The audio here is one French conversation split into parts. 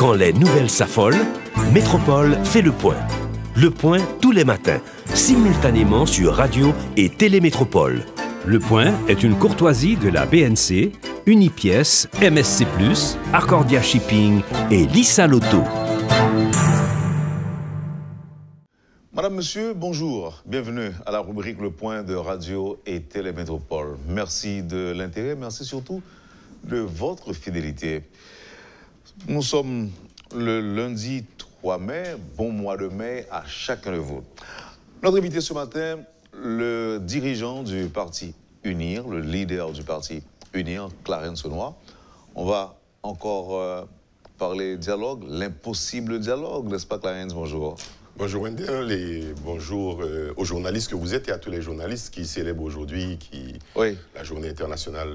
Quand les nouvelles s'affolent, Métropole fait le point. Le point tous les matins, simultanément sur Radio et Télémétropole. Le point est une courtoisie de la BNC, Unipièce, MSC+, Arcordia Shipping et Lissa Lotto. Madame, Monsieur, bonjour. Bienvenue à la rubrique Le Point de Radio et Télémétropole. Merci de l'intérêt, merci surtout de votre fidélité. Nous sommes le lundi 3 mai, bon mois de mai à chacun de vous. Notre invité ce matin, le dirigeant du parti UNIR, le leader du parti UNIR, Clarence Senois. On va encore parler dialogue, l'impossible dialogue, n'est-ce pas Clarence? Bonjour. Bonjour Wendell et bonjour aux journalistes que vous êtes et à tous les journalistes qui célèbrent aujourd'hui la journée internationale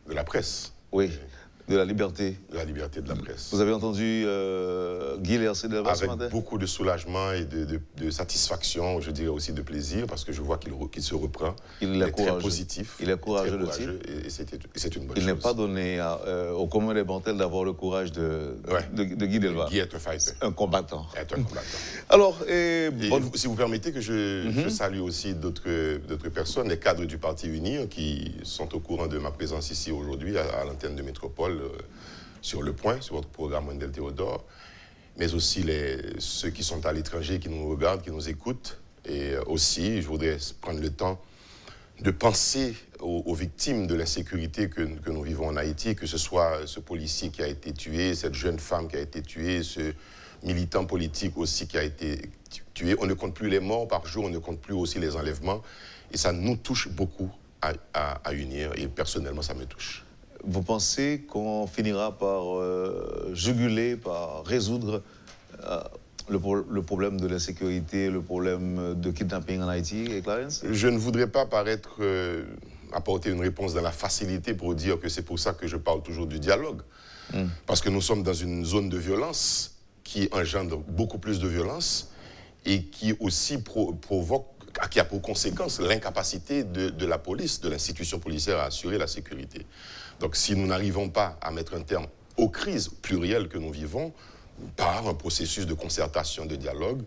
de la presse. Oui. De la liberté. De la liberté de la presse. Vous avez entendu Guy Lercé de la ce matin? Avec beaucoup de soulagement et de satisfaction, je dirais aussi de plaisir, parce que je vois qu'il se reprend. Il est très positif. Il est courageux, le type. Et c'est une bonne chose. Il n'est pas donné au commun des mortels d'avoir le courage de Guy Delva. Guy est un fighter. Un combattant. Est un combattant. Alors, si vous permettez que je salue aussi d'autres personnes, les cadres du Parti UNIR qui sont au courant de ma présence ici aujourd'hui à l'antenne de Métropole, sur le point, sur votre programme Wendell Théodore, mais aussi ceux qui sont à l'étranger, qui nous regardent, qui nous écoutent. Et aussi, je voudrais prendre le temps de penser aux victimes de l'insécurité que nous vivons en Haïti, que ce soit ce policier qui a été tué, cette jeune femme qui a été tuée, ce militant politique aussi qui a été tué. On ne compte plus les morts par jour, on ne compte plus aussi les enlèvements. Et ça nous touche beaucoup à UNIR, et personnellement, ça me touche. Vous pensez qu'on finira par juguler, par résoudre le problème de l'insécurité, le problème de kidnapping en Haïti, et Clarence? Je ne voudrais pas apporter une réponse dans la facilité pour dire que c'est pour ça que je parle toujours du dialogue. Parce que nous sommes dans une zone de violence qui engendre beaucoup plus de violence et qui aussi qui a pour conséquence l'incapacité de la police, de l'institution policière à assurer la sécurité. Donc si nous n'arrivons pas à mettre un terme aux crises plurielles que nous vivons, par un processus de concertation, de dialogue,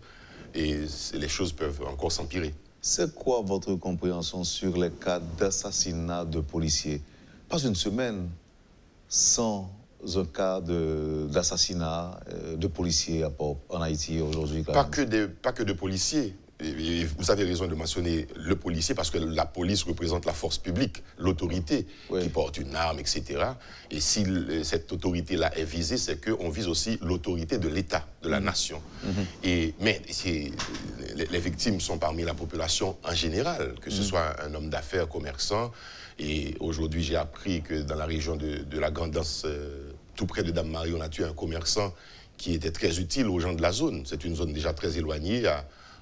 et les choses peuvent encore s'empirer. C'est quoi votre compréhension sur les cas d'assassinat de policiers? Pas une semaine sans un cas d'assassinat de policiers en Haïti aujourd'hui. Pas que de policiers. Et vous avez raison de mentionner le policier parce que la police représente la force publique, l'autorité qui porte une arme, etc. Et si cette autorité-là est visée, c'est qu'on vise aussi l'autorité de l'État, de la nation. Mais les victimes sont parmi la population en général, que ce soit un homme d'affaires, commerçant. Et aujourd'hui, j'ai appris que dans la région de la Grande-Anse, tout près de Dame-Marie, on a tué un commerçant qui était très utile aux gens de la zone. C'est une zone déjà très éloignée,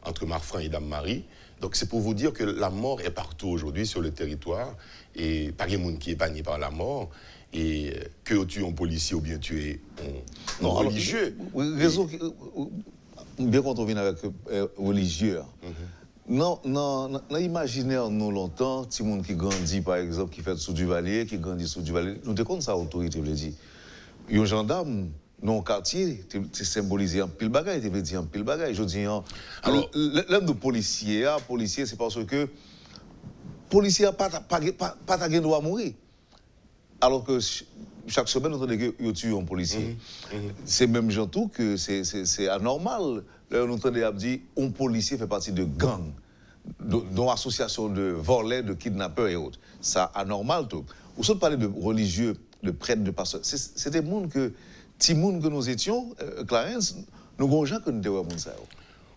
entre Marfran et Dame-Marie. Donc c'est pour vous dire que la mort est partout aujourd'hui sur le territoire et pas de monde qui est épargné par la mort et que tu es un policier ou bien tu es un religieux. Raison bien quand on vient avec religieux. Non, imaginaire nous longtemps, petit monde qui grandit par exemple, qui fait sous du Valier, qui grandit sous du Valier, nous te compte ça autorité veut dire. Un gendarme non quartier, c'est symbolisé en pile bagaille, tu veux dire en pile bagaille. Je dis, alors, l'homme de policier, c'est parce que policier n'a pas de droit à mourir. Alors que chaque semaine, on entend que tue un policier. C'est même gentil que c'est anormal. Là, on entend dire un policier fait partie de gang, d'une association de volets, de kidnappeurs et autres. C'est anormal tout. Vous savez parler de religieux, de prêtres, de pasteurs. C'est des mondes que si monde que nous étions, Clarence, nous avons gens que nous devons faire ça.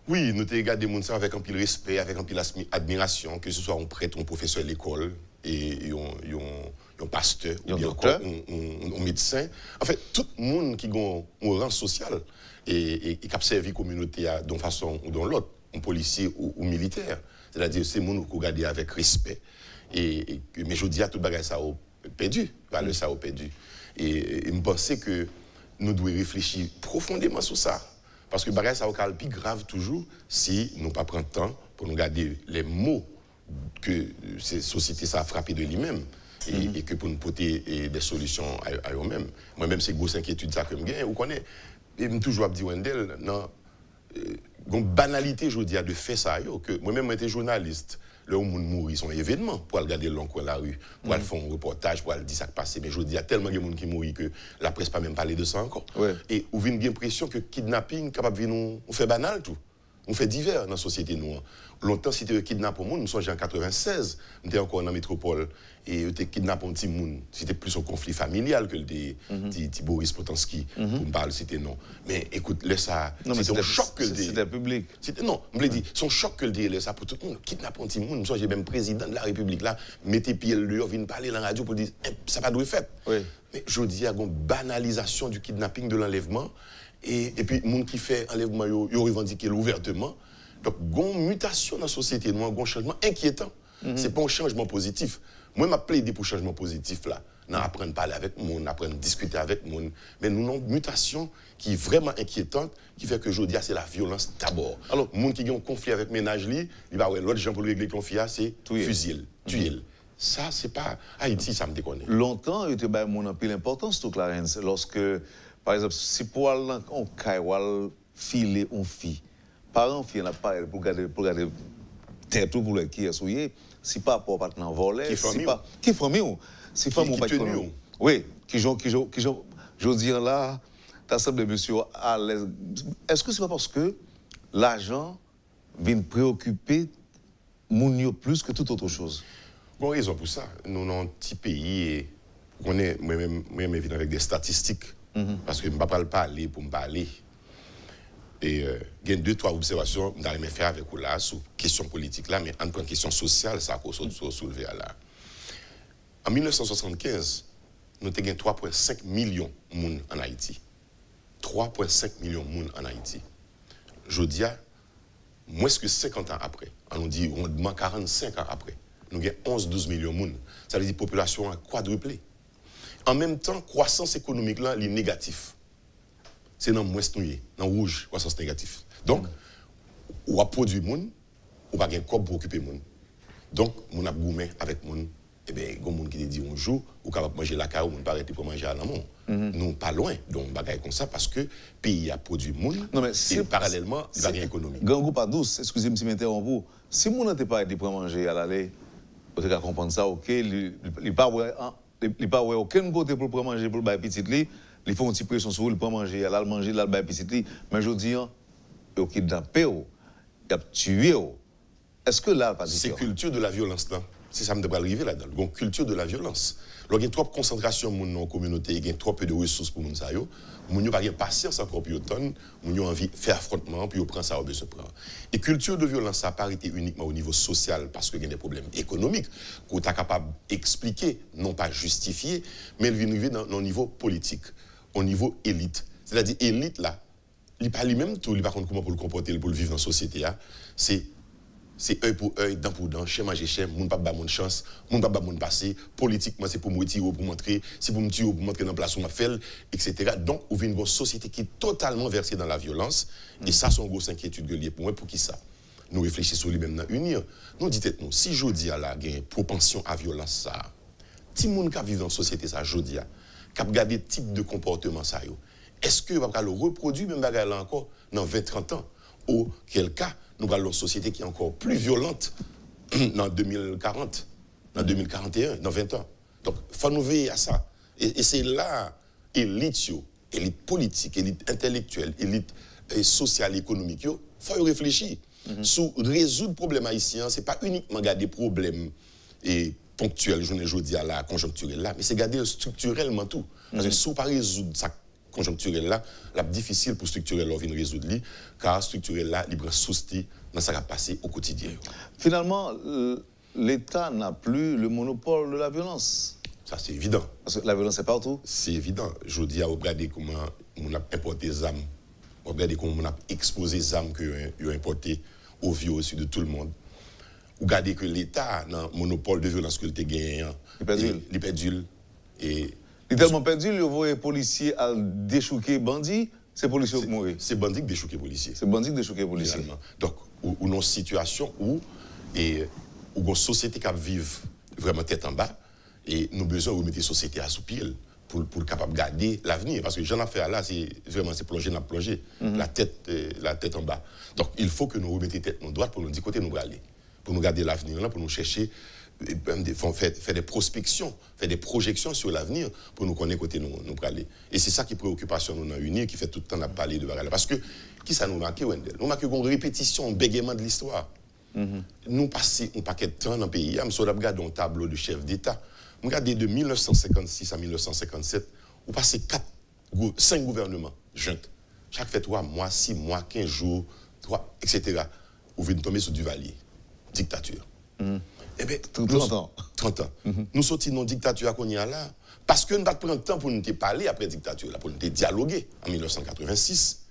Oui, nous avons regardé les gens avec un peu de respect, avec un peu d'admiration, que ce soit un prêtre, un professeur de l'école, et un pasteur, ou bien un médecin. En fait, tout le monde qui a un rang social et qui a servi la communauté d'une façon ou d'une autre, un policier ou militaire. C'est-à-dire c'est les gens qui regardent avec respect. Mais je dis à tout le monde, ça a perdu, valeur ça a perdu. Et je pense que nous devons réfléchir profondément sur ça. Parce que bagage ça va plus grave toujours si nous ne prenons pas le temps pour nous garder les mots que cette société ça a frappé de lui-même et que pour nous porter des solutions à eux-mêmes. Moi-même, c'est une grosse inquiétude ça que je gagne. Vous connaissez, Et je toujours dit Wendell, non, une banalité, je dis, de faire ça, que moi-même, j'étais journaliste. Là où les gens mourent, ils sont événements pour aller regarder l'encre la rue, pour aller faire un reportage, pour aller dire ça qui passe. Mais je dis, il y a tellement de gens qui mourent que la presse pas même parler de ça encore. Ouais. Et vous avez l'impression que kidnapping capable de nous fait banal tout. On fait divers dans la société noire. Longtemps, si tu kidnappes un monde, nous sommes en 96, nous étions encore dans la métropole, et tu kidnappes un petit monde. C'était plus un conflit familial que le de Boris Potanski, pour me parler, c'était non. Mais écoute, là, ça, c'était un choc que le c'était public. Non, je me dis, son choc que le dit, ça pour tout le monde, kidnappe un petit monde. Nous j'ai même président de la République, là, mettez pied dehors, vient parler dans la radio pour dire, ça n'a pas de fait. Oui. Mais je dis, il y a une banalisation du kidnapping, de l'enlèvement. Et puis, les gens qui font enlèvement, ils revendiquent ouvertement. Donc, il y a une mutation dans la société, il y a un changement inquiétant. Ce n'est pas un changement positif. Moi, je plaidé pour un changement positif. Là. Nous apprenons à parler avec les gens, apprendre à discuter avec les gens. Mais nous avons une mutation qui est vraiment inquiétante, qui fait que je dis, c'est la violence d'abord. Alors, les gens qui ont un conflit avec le ménage, l'autre gens pour régler le conflit, c'est fusil, tuer. Ça, c'est pas Haïti, ça me déconne. Longtemps, il y a eu une l'importance de Clarence. Lorsque, par exemple, si pour aller en caille, filer une fille, parents fille n'a pas pour garder tête pour le qui est souillé, si pas pour partenaire volé, si pas qui famille si famille pas connu. Oui, qui je dis là, t'as semblé monsieur à l'aise. Est-ce que c'est pas parce que l'argent vient préoccuper Mounio plus que toute autre chose? Bon, raison pour ça. Nous sommes un petit pays et on est moi-même évident avec des statistiques. Parce que je ne peux pas parler pour me parler. Et il y a 2-3 observations que je vais faire avec vous là, sur question politique là, mais en tant que question sociale, ça a soulevé là. En 1975, nous avons 3,5 millions de personnes en Haïti. 3,5 millions de personnes en Haïti. Je dis, moins que 50 ans après, on nous dit, on demande 45 ans après, nous avons 11-12 millions de personnes. Ça veut dire que la population a quadruplé. En même temps, la croissance économique là, est négative. C'est dans le moins nouillé, dans le rouge, croissance négative. Donc, on a produit les gens, on n'a pas de corps pour occuper les gens. Donc, on a gourmet avec les gens. Eh bien, il y a des gens qui disent un jour, on peut manger la carrière, on ne peut pas arrêter pour manger à l'amont. Nous, pas loin. Donc, on va comme ça parce que le pays a produit les gens et parallèlement, il va rien économique. Gangou pas douce, excusez-moi si je m'interromps. Si les gens n'ont pas arrêté pour manger à l'aller, vous pouvez comprendre ça, ok, il n'y a pas aucun côté pour manger pour le petit lit. Ils font une petite pression sur eux, ils peuvent manger, ils manger, ils peuvent petit. Mais je dis, ils ont kidnappé, ils ont tué. Est-ce que là, pas c'est culture de la violence là. C'est ça me devrait arriver là-dedans. Donc culture de la violence. Alors il y a trop de concentration dans la communauté, il y a trop peu de ressources pour nous ça yo. Nous n'avons pas de patience encore pour autant, nous avons envie de faire affrontement puis on prend ça au besoin prendre. Et culture de violence ça n'a pas arrêté uniquement au niveau social parce qu'il y a des problèmes économiques qu'on est capable d'expliquer, non pas justifier, mais il vient arriver dans le niveau politique. Au niveau élite. C'est-à-dire, élite, là, il n'est pas lui-même tout, il n'est pas comment pour le comporter, pour le vivre dans la société. C'est œil pour œil, dent pour dent, chien manger chien, moun pas mon chance, moun pas mon passé, politiquement, c'est pour me retirer, pour montrer, c'est pour me tuer, pour montrer dans la place où m'a fait, etc. Donc, on vit une société qui est totalement versée dans la violence, et ça, c'est une grosse inquiétude liée pour moi, pour qui ça? Nous réfléchissons lui-même dans l'unir. Nous disons, si je dis à la une propension à violence, ça, si moun qui vit dans la société, ça, je dis, qui a regardé type de comportement ça est-ce que va le reproduire même bagarre là encore dans 20-30 ans ou quel cas nous allons une société qui est encore plus violente dans 2040 dans 2041 dans 20 ans. Donc il faut nous veiller à ça et c'est là élite politique, élite intellectuelle, élite sociale économique il faut réfléchir sur résoudre problème haïtien, c'est pas uniquement garder problème et ponctuel, je dis à la conjoncturelle là, mais c'est garder structurellement tout. Parce que si on ne peut pas résoudre ça conjoncturelle là, c'est difficile pour structurel là, résoudre li, car structurel là, il va souci dans ce qui va passer au quotidien. Finalement, l'État n'a plus le monopole de la violence. Ça, c'est évident. Parce que la violence est partout. C'est évident. Je dis à regarder comment on a importé des armes, regarder comment on a exposé les armes qu'on a importées au vieux aussi de tout le monde. Regardez que l'État, dans le monopole de violence qu'il a gagné, il perdule. Il est tellement perdu, il voit les policiers à déchouquer bandits, c'est policiers qui mourent. C'est bandits qui déchouquent les policiers. C'est bandits qui déchouquent les policiers. Donc, on a une situation où une société qui vit vraiment tête en bas, et nous avons besoin de remettre la société à sous pied pour capable de garder l'avenir. Parce que j'en ai fait là, c'est vraiment plonger, n'a plongé, la tête en bas. Donc il faut que nous remettions tête en droite pour nous dire côté nous aller, pour nous garder l'avenir là, pour nous chercher, faire des prospections, faire des projections sur l'avenir pour nous connaître côté nous aller. Et c'est ça qui est préoccupation nous dans unir, qui fait tout le temps à parler de Bagala. Parce que qui ça nous marque, Wendell? Nous marque une répétition, un bégaiement de l'histoire. Nous passons un paquet de temps dans le pays. Je me regarde un tableau de chef d'État. Regardez de 1956 à 1957, vous passez 5 gouvernements juntes. Chaque fait 3 mois, 6 mois, 15 jours, 3, etc. Vous venez tomber sur Duvalier. Dictature. Eh bien, 30 ans. 30 ans. Nous sortons dans la dictature qu'on y a là. Parce que nous ne prenons pas le temps pour nous parler après la dictature, pour nous dialoguer. En 1986,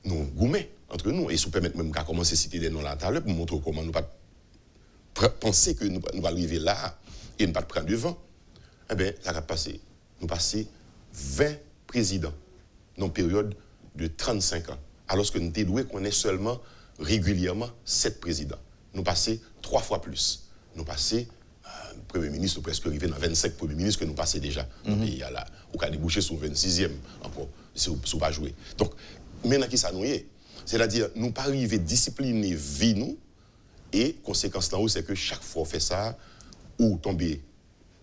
nous goumets entre nous. Et si vous permettez même qu'à commencer à citer des noms là tout à l'heure pour montrer comment nous pas penser que nous allons arriver là et ne pas prendre devant, eh bien, ça va passer. Nous passons 20 présidents dans une période de 35 ans. Alors que nous devons connaître seulement régulièrement 7 présidents. Nous passons 3 fois plus. Nous passons, Premier ministre presque arrivé dans 25 premiers ministres que nous passons déjà dans le pays là. Ou qu'à déboucher sur 26e encore, si vous ne pas jouer. Donc, maintenant qui ça nous est, c'est-à-dire, nous pas arriver à discipliner vie nous, et conséquence là-haut, c'est que chaque fois on fait ça, ou tomber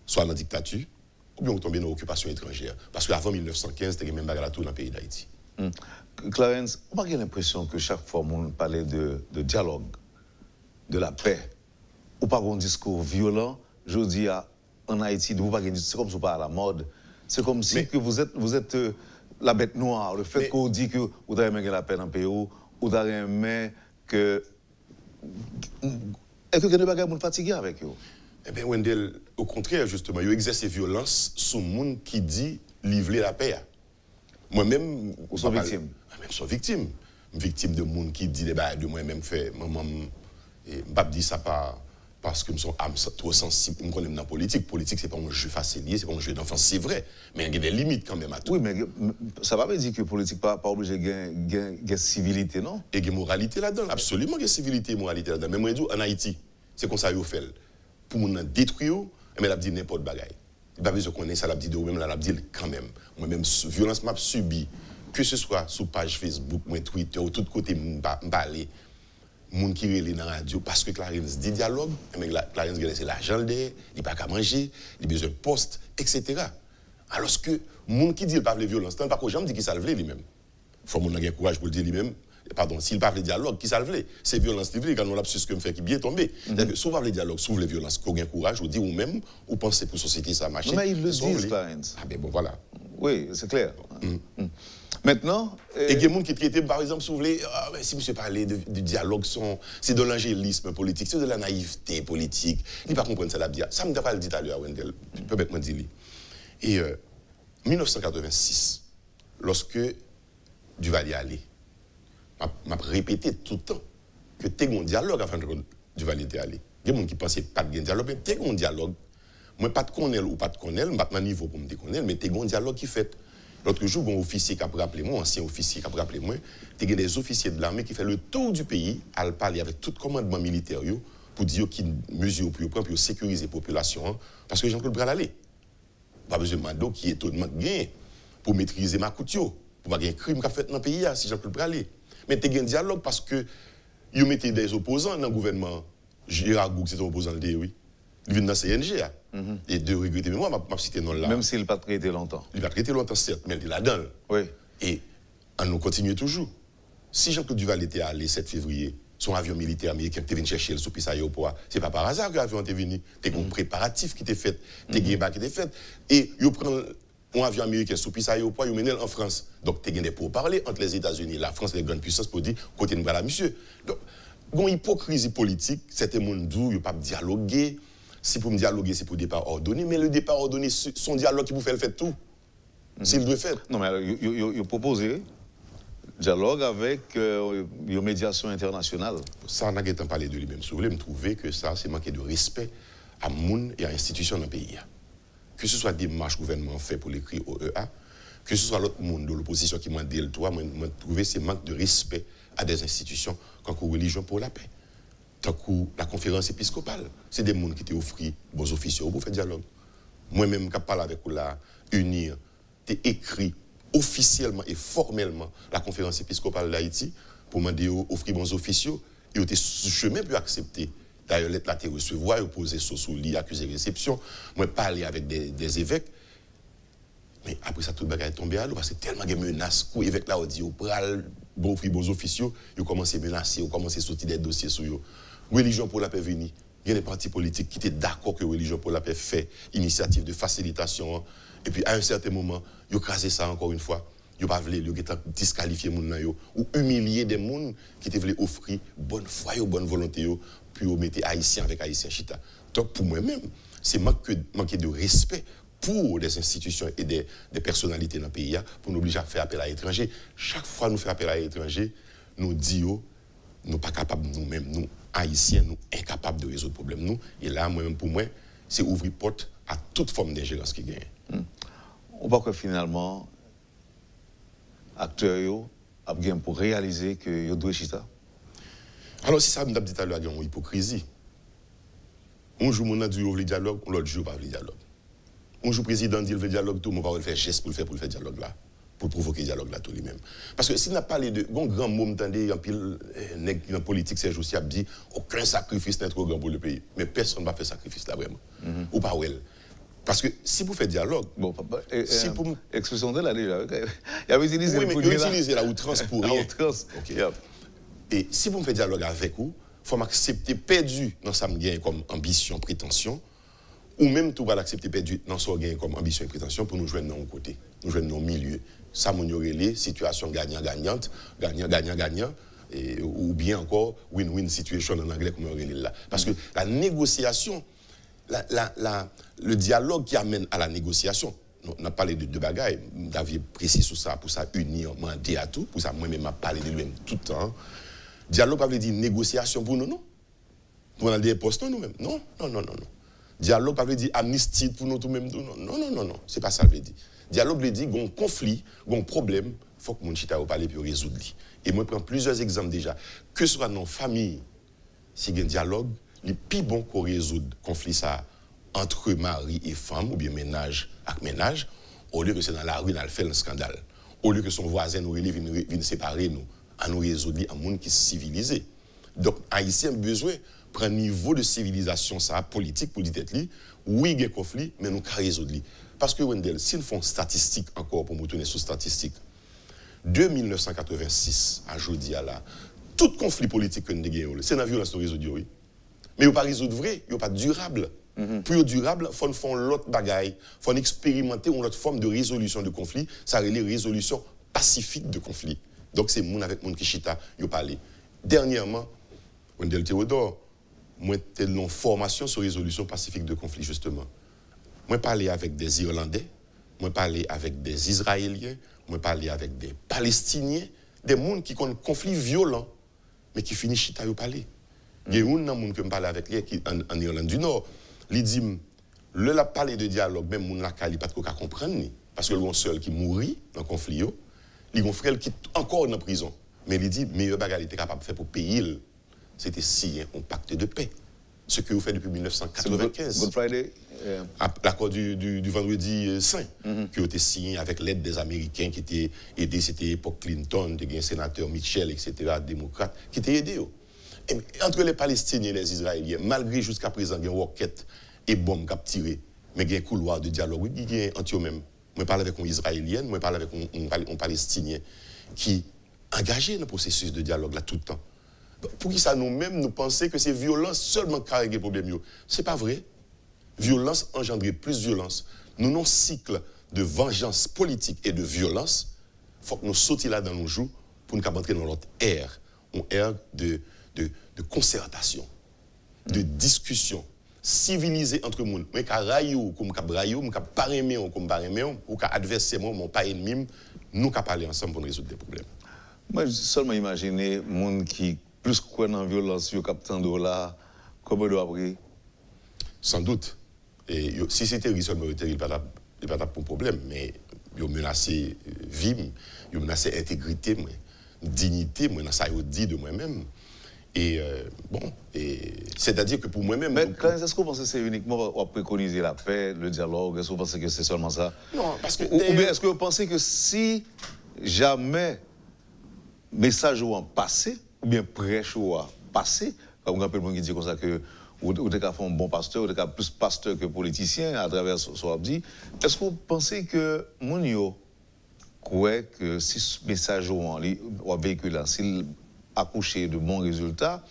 soit dans la dictature, ou bien on tomber dans l'occupation étrangère. Parce qu'avant 1915, c'était même bagarre dans le pays d'Haïti. Clarence, on a l'impression que chaque fois on parlait de dialogue, de la paix, ou pas un discours violent, je dis en Haïti, c'est comme si vous pas à la mode. C'est comme si que vous êtes la bête noire. Le fait qu'on dit que vous avez la paix dans le pays, ou vous avez que... Est-ce que vous n'avez pas fatigué avec eux? Eh bien, Wendell, au contraire, justement, ils exercent violence sur le monde qui dit livrer la paix. Moi-même... Vous êtes victime? Je suis victime. Victime de monde qui dit de moi-même fait. Je ne pas dire ça parce que je suis trop sensible. Je connais dans la politique. La politique, ce n'est pas un jeu facile, ce n'est pas un jeu d'enfant, c'est vrai. Mais il y a des limites quand même à tout. Oui, mais ça ne veut pas dire que la politique n'est pas obligée de civilité, non? Et il y a moralité là-dedans. Absolument, il y a civilité et moralité là-dedans. Mais moi, je dis, en Haïti, c'est comme ça qu'ils fait. Pour nous détruire, mais elle dit n'importe quoi. Il n'y a pas besoin de connaître ça, elle dit de même, elle dit quand même. Moi-même, violence m'a subi, que ce soit sur page Facebook, Twitter, ou tout côté, je parler. Moun qui relève dans la radio parce que Clarence dit dialogue, mais Clarence c'est l'argent derrière, il n'a pas qu'à manger, il a besoin de poste, etc. Alors que moun qui dit qu'il ne veut pas de violence, pas que j'aime dire qu'il s'en veut lui-même. Il faut qu'il ait courage pour le dire lui-même. Pardon, s'il ne veut pas de dialogue, qui s'en veut. C'est violence livrée, quand on a l'absus que me fait qui bien tomber. C'est-à-dire que si vous ne veut pas de dialogue, si vous voulez violence, qu'on ait courage, vous dites ou même, ou pensez pour la société, ça marche. Mais ils le disent, Clarence. Ah ben bon, voilà. Oui, c'est clair. Maintenant... Et il y a des gens qui traitent, par exemple, si vous voulez, si monsieur parlait du dialogue, c'est de l'angélisme politique, c'est de la naïveté politique. Il ne pas comprendre ça, ça me pas le dit à l'heure, Wendell, peut-être me dire. Et 1986, lorsque Duvalier allait, m'a répété tout le temps que tu as un dialogue avant que Duvalier était allé. Il y a des gens qui pensaient pas de dialogue, mais tu as un dialogue. Moi, pas de connaître ou pas de connaître, je n'ai niveau pour me connaître, mais tu as un dialogue qui fait. L'autre jour, un officier qui a rappelé moi, ancien officier qui a rappelé moi, il y a des officiers de l'armée qui font le tour du pays à parler avec tout commandement militaire pour dire qu'ils mesures pour prendre pour sécuriser la population. Parce que Jean-Claude Bral allait. Pas besoin de Mando qui est étonnement gain pour maîtriser ma couture, pour pas qu'il y ait un crime qu'a fait dans le pays si Jean-Claude Bral allait. Mais tu as un dialogue parce que ils mettaient des opposants dans le gouvernement. Gérard Goug, c'est un opposant de oui. Il vient dans le CNG. Et de regretter, mais moi, je vais citer non là. Même s'il n'a pas traité longtemps. Il va traiter longtemps, certes, mais il est là-dedans. Oui. Et on nous continue toujours. Si Jean-Claude Duval était allé le 7 février, son avion militaire américain qui est venu chercher le sous aéroport, ce n'est pas par hasard que l'avion est venu. C'est un préparatif qui était fait, des guébats qui étaient faits. Et il prend un avion américain sous aéroport, il mène en France. Donc, il y a des pourparlers entre les États-Unis et la France, les grandes puissances, pour dire côté de voilà, monsieur. Donc, il y a une hypocrisie politique, c'était mon doux, il n'y a pas de dialoguer. Si pour me dialoguer, c'est pour départ ordonné, mais le départ ordonné, son dialogue qui vous fait le fait tout. S'il doit faire. Non, mais il proposé dialogue avec une médiation internationale. Ça, on a parlé de lui-même. Si vous voulez me trouver que ça, c'est manquer de respect à moun et à l'institution dans le pays. Que ce soit des marches gouvernement fait pour l'écrire au EA, que ce soit l'autre monde de l'opposition qui m'a dit le droit, moi, trouvé c'est manque de respect à des institutions comme la religion pour la paix. Tant que la conférence épiscopale, c'est des gens qui t'ont offert bons officiers pour faire dialogue. Moi-même, quand je parle avec vous là, unir, t'es écrit officiellement et formellement la conférence épiscopale d'Haïti pour demander offrir bons officiaux et t'es chemin pour accepter. D'ailleurs, là, tu recevoir, vous posez sous lit, accusé réception. Moi, parler avec des évêques. Mais après ça, tout le bagage est tombé à l'eau parce que tellement de menaces. Les évêques là, on dit, bon, bons officiaux, ils commencent à menacer, ils commencent à sortir des dossiers sur eux. Religion pour la paix venir. Il y a des partis politiques qui étaient d'accord que Religion pour la paix fait initiative de facilitation. Et puis, à un certain moment, ils ont crasé ça encore une fois. Ils n'ont pas voulu disqualifier les gens ou humilier des gens qui te voulaient offrir bonne foi et bonne volonté pour mettre Haïtiens avec Haïtiens chita. Donc, pour moi-même, c'est manquer de respect pour des institutions et des personnalités dans le pays pour nous obliger à faire appel à l'étranger. Chaque fois que nous faisons appel à l'étranger, nous disons, nous ne sommes pas capables nous-mêmes, nous, Haïtiens, nous incapables de résoudre le problème. Nous. Et là, moi-même, pour moi, c'est ouvrir porte à toute forme d'ingérence qui gagne. On voit que finalement, acteurs ont pour réaliser que doivent chita. Alors, si ça me dit tout à l'heure, il y a une hypocrisie. Un jour, on a dit le dialogue, l'autre jour, pas le dialogue. Un jour, le président dit le dialogue, tout le monde va faire geste pour le faire dialogue là, pour provoquer le dialogue là tout lui-même. Parce que s'il n'a pas parlé de grand mot, m'entendez, en pile, dans politique, Serge aussi a dit aucun sacrifice n'est trop grand pour le pays. Mais personne ne va faire sacrifice là vraiment. Ou pas elle. Parce que si vous faites dialogue. Bon, papa, expression de là déjà. Il avait utilisé oui, mais il a utilisé la outrance pour rien. La outrance. Okay. Yep. Et si vous me faites dialogue avec vous, il faut m'accepter perdu dans sa gain comme ambition, prétention, ou même tout va l'accepter perdu dans son gain comme ambition et prétention pour nous joindre dans un côté, nous joindre dans un milieu. Ça, mon les situation gagnant-gagnante, gagnant-gagnant-gagnant, ou bien encore win-win situation en anglais comme on relève là. Parce que la négociation, le dialogue qui amène à la négociation, on a parlé de deux bagailles, David précis sur ça, pour ça unir, demander à tout, pour ça moi-même m'a parlé de lui-même tout le temps. Dialogue veut dire négociation pour nous, non? Pour nous des postes, nous-mêmes. Non. Dialogue veut dire amnistie pour nous tout-même. Non. C'est pas ça que veut dire. Dialogue veut dire qu'on conflit, qu'on problème, il faut que mon chita parler pour résoudre. Et moi, je prends plusieurs exemples déjà. Que ce soit dans la famille, si il y a un dialogue, le plus bon qu'on résoudre conflit ça entre mari et femme, ou bien ménage avec ménage, au lieu que c'est dans la rue, on fait un scandale. Au lieu que son voisin nous vienne séparer nous, à nous résoudre un monde qui est civilisé. Donc, Haïtien a besoin de prendre un niveau de civilisation ça, politique pour dire oui, il y a un conflit, mais nous pouvons résoudre. Parce que, Wendell, si nous faisons statistique encore, pour nous tourner sur statistique, de 1986 à aujourd'hui, tout conflit politique que nous avons, c'est la violence de résoudre, oui. Mais il n'y a pas résoudre vrai, il n'y a pas durable. Pour être durable, il faut faire l'autre bagaille, il faut expérimenter une autre forme de résolution de conflit, ça relève résolution pacifique de conflit. Donc c'est moun avec moun qui chita, yo parlé. Dernièrement, Wendell Théodore, moi j'étais dans formation sur résolution pacifique de conflit justement. Moi parlé avec des Irlandais, moi parlé avec des Israéliens, moi parlé avec des Palestiniens, des moun qui ont un conflit violent mais qui finissent chita yo parler. Il y a un moun que me parle avec lui qui en Irlande du Nord, il dit le la parler de dialogue même moun la kali pas trop comprendre parce que le seul qui mourit dans le conflit yo. Il y a un frère qui est encore en prison. Mais il dit, meilleur bagage était capable de faire pour payer, c'était signer un pacte de paix. Ce que vous faites depuis 1995. Good Friday. L'accord du vendredi saint, qui a été signé avec l'aide des Américains qui étaient aidés, c'était l'époque Clinton, des sénateurs Mitchell, etc., démocrates, qui étaient aidés. Et entre les Palestiniens et les Israéliens, malgré jusqu'à présent, il y a une roquette et bombes capturées, mais il y a un couloir de dialogue, il y a un anti-eux-mêmes. Je parle avec un Israélien, je parle avec un Palestinien qui est engagé dans le processus de dialogue là tout le temps. Pour qui ça nous-mêmes, nous pensons que c'est violence seulement qui règle le problème. Ce n'est pas vrai. Violence engendre plus violence. Nous avons un cycle de vengeance politique et de violence. Il faut que nous sortions là dans nos jours pour nous entrer dans notre ère. Une ère de concertation, de discussion. Civilisé entre nous. Moi, je raillou comme je raillou, je paremé comme paremé, ou adversaire mon pas ennemi, nous pouvons parler ensemble pour résoudre des problèmes. Moi, je seulement imaginer monde qui plus croit dans la violence, yo captant de là, comment doit après. Sans doute. Et si c'était seulement il n'y a pas de problème, mais il menacé vie, il menacé intégrité, dignité, moi dans ça dit de moi-même. Et bon, c'est-à-dire que pour moi-même... Mais est-ce que vous pensez que c'est uniquement pour préconiser la paix, le dialogue? Est-ce que vous pensez que c'est seulement ça? Non, parce que... Ou bien est-ce que vous pensez que si jamais message ou en passé, ou bien prêche ou en passé, comme on rappelle qui dit comme ça que ou t'es qu'à faire un bon pasteur, ou t'es qu'à plus pasteur que politicien à travers ce qu'on dit, est-ce que vous pensez que mon yo croit que si ce message ou en véhicule, s'il accouché de bons résultats,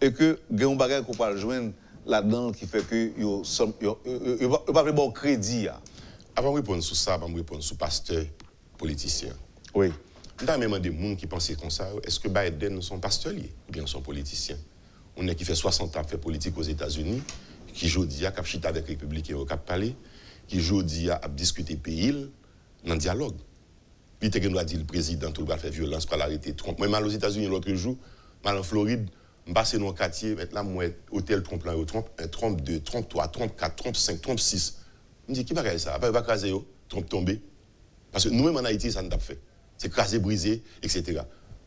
et que il y a un bagage qu'on peut joindre là-dedans qui fait que il va pas avoir bon crédit. Avant de répondre sur ça, avant de répondre sur pasteur, politicien. Oui. Il y a même des gens qui pensent comme ça. Est-ce que Biden sont pasteurs ou bien sont politiciens? On est qui fait 60 ans fait politique aux États-Unis, qui aujourd'hui a chita avec les républicains au Cap Palais, qui aujourd'hui a discuté pays dans le dialogue. Il a dit le président tout le monde fait violence pour l'arrêter Trump. Moi, mal aux États-Unis l'autre jour, mal en Floride, je passe dans un quartier, maintenant, moi, hôtel Trump, là, Trump 2, Trump 3, Trump 4, Trump 5, Trump 6. Je me dis, qui va faire ça? Après, il va craser, Trump tomber. Parce que nous-mêmes en Haïti, ça nous a fait. C'est craser, briser, etc.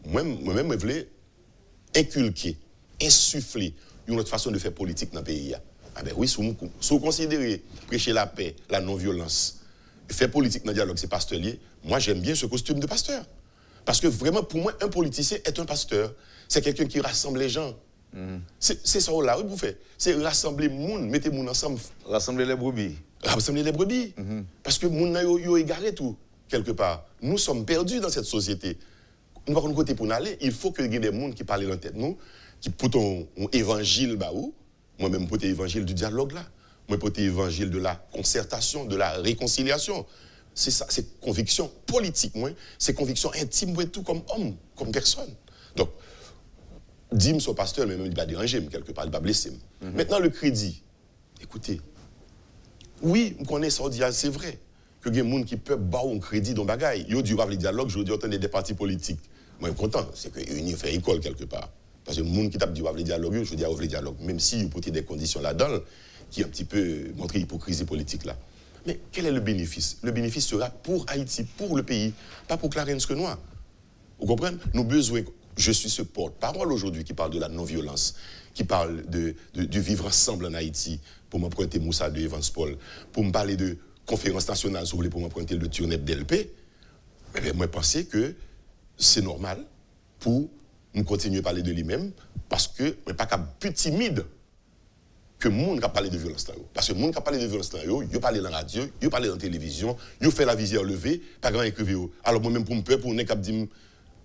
Moi-même, je voulais inculquer, insuffler une autre façon de faire politique dans le pays. Ah ben oui, si vous considérez prêcher la paix, la non-violence, faire politique dans le dialogue, c'est pasteurier. Moi, j'aime bien ce costume de pasteur. Parce que vraiment, pour moi, un politicien est un pasteur. C'est quelqu'un qui rassemble les gens. C'est ça là, oui, vous faites. C'est rassembler les gens, mettez les gens ensemble. Rassembler les brebis. Rassembler les brebis. Parce que les gens ont égaré tout, quelque part. Nous sommes perdus dans cette société. Nous avons un côté pour nous aller. Il faut qu'il y ait des gens qui parlent dans la tête nous, qui portent un évangile, moi-même, porter l'évangile du dialogue là. Moi, porter l'évangile de la concertation, de la réconciliation. C'est ça, c'est conviction politique, moi. C'est conviction intime, moi, tout comme homme, comme personne. Donc, dis-moi son pasteur, mais même il va déranger, quelque part, il va blesser. Maintenant, le crédit. Écoutez, oui, on connaît ça, c'est vrai. Que il y a des gens qui peuvent avoir un crédit dans le bagage. Ils ont dû avoir le dialogue, je veux dire, des partis politiques. Moi, je suis content, c'est qu'ils ont fait école quelque part. Parce que les gens qui ont dû avoir le dialogue, je veux dire, avoir le dialogue. Même si ils ont posé des conditions là-dedans, qui un petit peu montré l'hypocrisie politique là. Mais quel est le bénéfice? Le bénéfice sera pour Haïti, pour le pays, pas pour Clarence Renoir. Vous comprenez? Nous avons besoin, je suis ce porte-parole aujourd'hui qui parle de la non-violence, qui parle du vivre ensemble en Haïti, pour m'emprunter Moussa de Evans Paul, pour me parler de conférence nationale, si vous voulez, pour m'emprunter le Turnep d'LP. Mais moi, je pense que c'est normal pour nous continuer à parler de lui-même, parce que je ne suis pas plus timide que le monde qui a parlé de violence. Parce que le monde qui a parlé de violence, il a parlé dans la radio, il a parlé dans la télévision, il a fait la visière levée, pas grand écrivain. Alors moi-même, pour me peur, pour ne pas dire,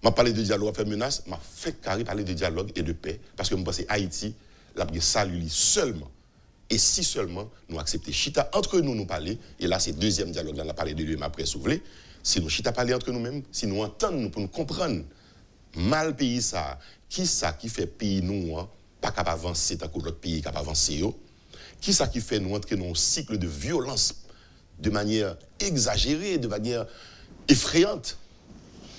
je parlé de dialogue, faire menace, je fait carré parler de dialogue et de paix. Parce que je pense que Haïti, la salut seulement. Et si seulement nous acceptons Chita entre nous parler, et là c'est le deuxième dialogue, là on a parlé de lui après souffler, si nous Chita parler entre nous-mêmes, si nous entendons nous pour nous comprendre, mal pays ça, qui fait pays nous, pas capable d'avancer tant que l'autre pays capable d'avancer, qui ça qui fait nous entrer dans un cycle de violence de manière exagérée, de manière effrayante,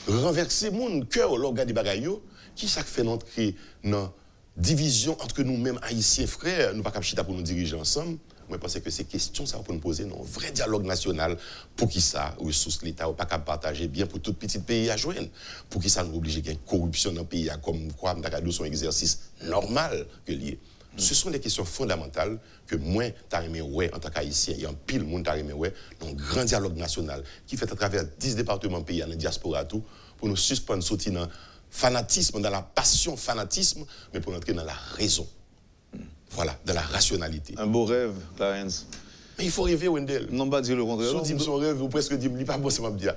renverser mon cœur, l'organe des bagailles, qui ça qui fait nous entrer dans division entre nous-mêmes, haïtiens, frères, nous pas capable pour nous diriger ensemble. Moi, je pense que ces questions, ça va pour nous poser un vrai dialogue national. Pour qui ça, ressources l'État, pas capable partager bien pour tout petit pays à joindre. Pour qui ça nous oblige qu'il y ait une corruption dans le pays, comme quoi, nous son exercice normal que lié. Ce sont des questions fondamentales que moi, en tant qu'haïtien, et en pile, monde un grand dialogue national qui fait à travers 10 départements pays, dans la diaspora, tout, pour nous suspendre, sortir dans fanatisme, dans la passion fanatisme, mais pour entrer dans la raison. Voilà, dans la rationalité. Un beau rêve, Clarence. Mais il faut rêver, Wendell. Non, pas dire le contraire. Si on dit son rêve, ou presque dire, il pas bon, c'est pas me dire.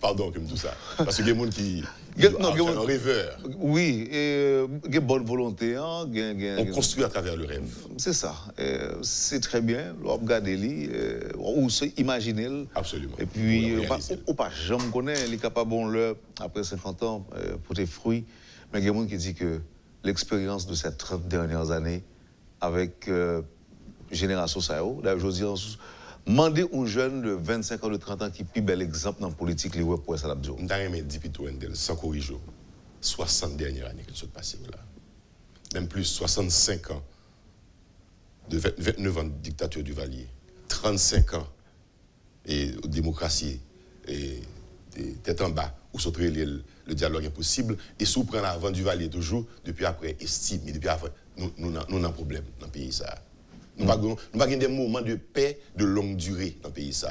Pardon, comme tout ça. Parce qu'il y a des gens qui. Un rêveur. Oui, et il y a bonne volonté. Hein, on construit à travers le rêve. C'est ça. C'est très bien. On regarde lui, ou imaginer. Absolument. Et puis, on pas jamais connaît, il est capable de l'heure, après 50 ans, pour tes fruits. Mais il y a des gens qui disent que l'expérience de ces 30 dernières années, avec Génération Sao, d'ailleurs, je dis, demander aux jeunes de 25 ans, de 30 ans qui plus bel exemple dans la politique, les web pour ça l'abdo. Dans les dipito sans corriger, 60 dernières années que je suis passé là. Même plus, 65 ans de 29 ans de dictature du Valier, 35 ans et démocratie et tête en bas ou sauter le dialogue impossible, et sous prendre avant du Valier toujours, depuis après, estime, et depuis après, nous avons un problème dans le pays. Nous n'avons pas des moments de paix de longue durée dans le pays.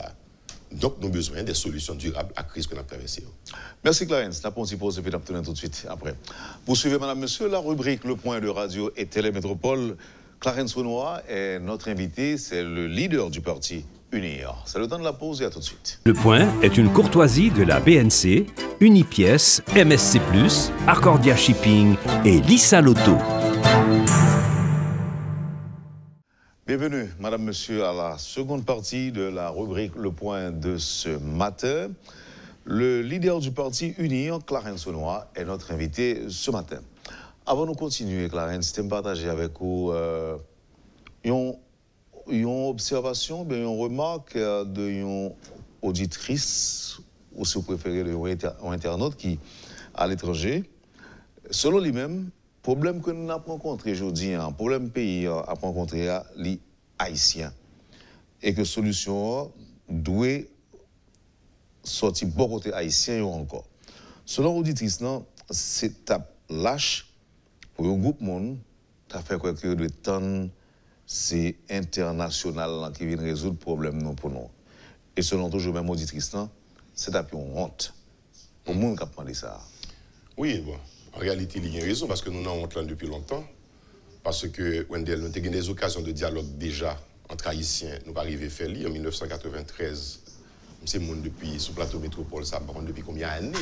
Donc, nous avons besoin des solutions durables à la crise que nous avons traversée. Merci Clarence. Nous avons une pause et puis nous allons tout de suite après. Vous suivez, madame, monsieur, la rubrique Le Point de Radio et Télémétropole. Clarence Renoir est notre invité, c'est le leader du parti Unir. C'est le temps de la pause et à tout de suite. Le Point est une courtoisie de la BNC, Unipièce, MSC+, Arcordia Shipping et Lisa Lotto. Bienvenue, madame, monsieur, à la seconde partie de la rubrique Le Point de ce matin. Le leader du parti Unir, Clarence Renoir, est notre invité ce matin. Avant de continuer, Clarence, je vais partager avec vous une observation, une remarque d'une auditrice, ou si vous préférez, d'un internaute qui à l'étranger. Selon lui-même, problème que nous avons rencontré aujourd'hui, un problème pays a rencontré les Haïtiens. Et que solution doit sortir bon côté haïtien encore. Selon l'auditrice, c'est lâche pour un groupe monde, ça fait quoi que de temps, c'est international qui vient résoudre le problème pour nous. Et selon toujours même auditrice, c'est une honte pour le monde qui a demandé ça. Oui, bon. En réalité, il y a raison, parce que nous n'avons honte là depuis longtemps. Parce que, Wendell, nous avons eu des occasions de dialogue déjà entre Haïtiens. Nous pas arrivé à faire en 1993. C'est monde depuis, sous plateau métropole, ça par contre depuis combien d'années?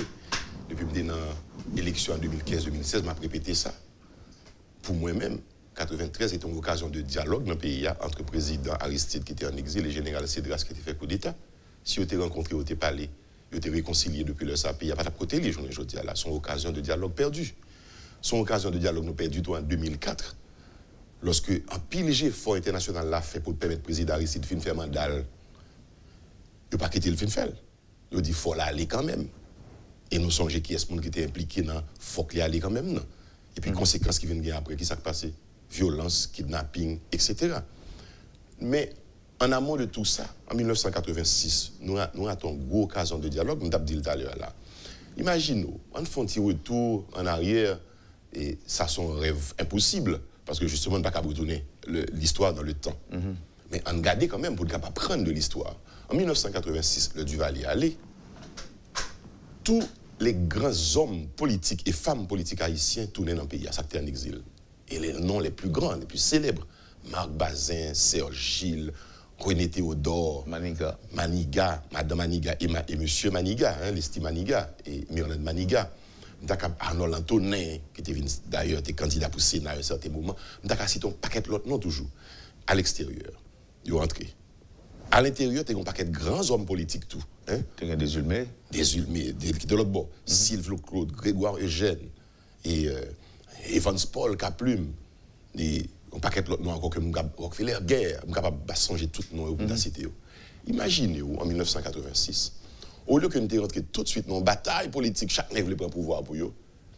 Depuis que dans l'élection en 2015-2016, m'a répété ça. Pour moi-même, 1993 était une occasion de dialogue dans le pays entre le président Aristide qui était en exil et le général Cédras qui était fait coup d'État. Si vous avez rencontré, vous avez parlé, vous avez réconcilié depuis le pays, il n'y a pas de côté les journées aujourd'hui. Là, son occasion de dialogue perdue. Son occasion de dialogue nous perdue en 2004, lorsque un pile effort international l'a fait pour permettre au président Aristide de faire mandat. Il n'a pas quitté le fin faire. Il a dit qu'il faut aller quand même. Et nous songeons qui est ce monde qui était impliqué dans il faut qu'il aller quand même. Non? Et puis, conséquences qui viennent après, qui s'est passé? Violence, kidnapping, etc. Mais en amont de tout ça, en 1986, nous avons une grosse occasion de dialogue, nous avons dit tout à l'heure là. Imaginez-nous, on fait un petit retour en arrière, et ça c'est un rêve impossible, parce que justement, on ne peut pas retourner l'histoire dans le temps. Mais on garde quand même pour ne pas prendre de l'histoire. En 1986, le Duvalier allait. Tous les grands hommes politiques et femmes politiques haïtiens tournaient dans le pays, à ça en exil. Et les noms les plus grands, les plus célèbres, Marc Bazin, Serge Gilles, René Théodore, Maniga, Madame Maniga et Monsieur Maniga, l'Esti Maniga et Myrland Maniga, Arnold Antonin, qui était d'ailleurs candidat pour le Sénat à un certain moment, cité un paquet de l'autre, non toujours, à l'extérieur, ils sont rentrés. À l'intérieur, tu as un paquet de grands hommes politiques, tout. Tu as des Ulmés. Des Ulmés, de l'autre bord. Sylve Claude, Grégoire Eugène, et Evans Paul, Caplume, un paquet de l'autre nom encore que Rockefeller, Guerre, je suis capable de changer tout le nom de la cité. Imaginez-vous, en 1986, au lieu que nous rentrions tout de suite dans une bataille politique, chaque nègre voulait prendre le pouvoir pour eux,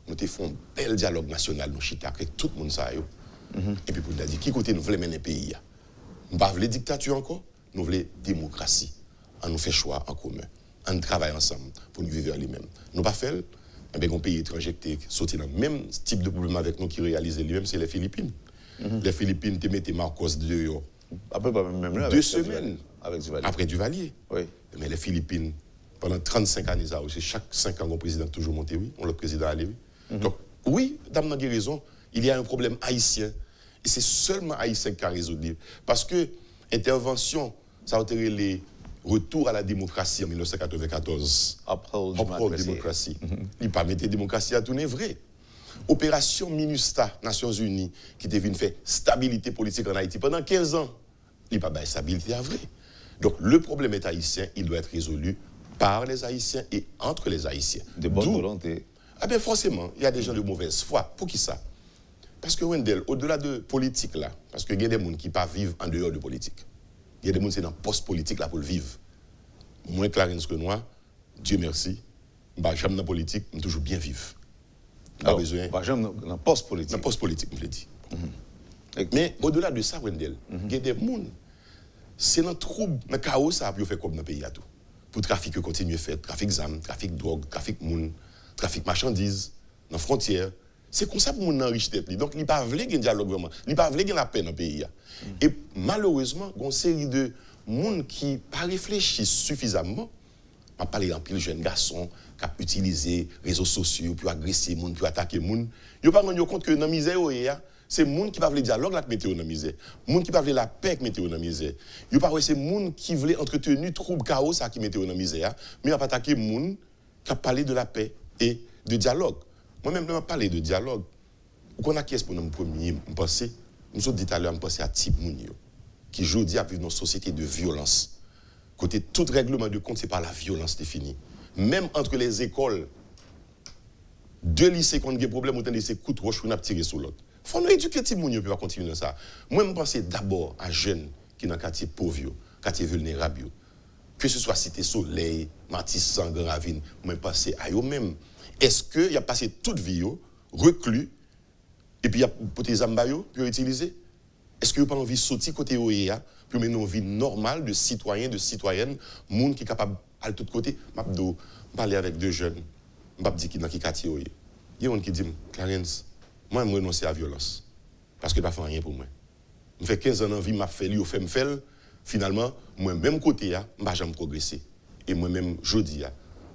nous avons fait un bel dialogue national, nous chita avec tout le monde. Et puis pour nous dire, qui côté nous voulons mener le pays? Nous ne voulons pas dictature encore. Nous voulons démocratie. On nous fait choix en commun. On travaille ensemble pour nous vivre lui-même. Nous pas fait, un pays étranger qui sorti dans le même type de problème avec nous qui réalise lui-même, c'est les Philippines. Les Philippines te mettent Marcos dehors. Après, pas même là. 2 semaines avec Duvalier. Après Duvalier. Oui. Mais les Philippines, pendant 35 années, ça aussi, chaque 5 ans, le président a toujours monté, oui. On l'autre président allé, oui. Donc, oui, Dame n'a raison, il y a un problème haïtien. Et c'est seulement haïtien qui a résolu. Parce que intervention, ça a été les retours à la démocratie en 1994. Après la démocratie. Il n'a pas mis la démocratie à tourner vrai. Opération MINUSTA, Nations Unies, qui était venue faire stabilité politique en Haïti pendant 15 ans. Il n'a pas mis stabilité à vrai. Donc le problème est haïtien, il doit être résolu par les Haïtiens et entre les Haïtiens. De bonne volonté. Ah bien forcément, il y a des gens de mauvaise foi. Pour qui ça? Parce que Wendell, au-delà de politique là, parce qu'il y a des gens qui ne vivent pas en dehors de politique. Il y a des gens qui sont dans le post-politique là pour le vivre. Moi, Clarence Renoir, Dieu merci, je ne suis jamais dans la politique, je suis toujours bien vivre. Pas besoin. Pas jamais dans la post-politique. Dans la post-politique, je l'ai dit. Mais au-delà de ça, Wendell, il y a des gens, c'est dans le trouble, dans le chaos, ça a pu faire comme dans le pays à tout. pour trafic continuer faire, trafic d'armes, trafic de drogue, trafic moun, trafic marchandises, dans les frontières. C'est comme ça pour moun enrichir tête. Donc, il n'y a pas voulu un dialogue vraiment. Il n'y a pas voulu la paix dans le pays. Et malheureusement, il y a une série de gens qui n'ont pas réfléchi suffisamment. Je parle en pile de jeunes garçons qui ont utilisé les réseaux sociaux pour agresser les gens, pour attaquer les gens. Ils n'ont pas rendu compte que dans la misère, c'est les gens qui veulent le dialogue qui mettent dans la misère. Les gens qui veulent la paix qui mettent dans la misère. Ils n'ont pas c'est les gens qui veulent entretenir trouble, chaos qui mettent dans la misère. Mais ils n'ont pas attaqué les gens qui ont parlé de la paix et de dialogue. Moi-même, je parle de dialogue. Qu'on a qui est pour nous premier, je pense, nous sommes dit tout à l'heure, je pense à type Mounio, qui aujourd'hui a vivre dans une société de violence. Côté tout règlement de compte, c'est par la violence définie. Même entre les écoles, deux lycées qui ont des problèmes, autant de lycées coups de roche, on a tiré sur l'autre. Il faut nous éduquer type Mounio pour continuer dans ça. Moi, je pense d'abord à jeunes qui sont dans le quartier pauvre, quartier vulnérable. Que ce soit Cité Soleil, Matissan, Grand Ravine, moi, je pense à eux-mêmes. Est-ce qu'il a passé toute vie, reclus, et puis il a porté les armes pour utiliser? Est-ce qu'il n'a pas envie de sortir côté OEA pour mener une vie normale de citoyens, de citoyennes, monde qui est capable à tout côté? Je parler avec deux jeunes, je dis qui dans quel quartier OEA. Il y a des gens qui disent, Clarence, moi, je renonce à la violence. Parce que je ne fais rien pour moi. Je fais 15 ans en vie, je fais je fais. Finalement, moi, même côté, je ne vais jamais progresser. Et moi-même, je dis,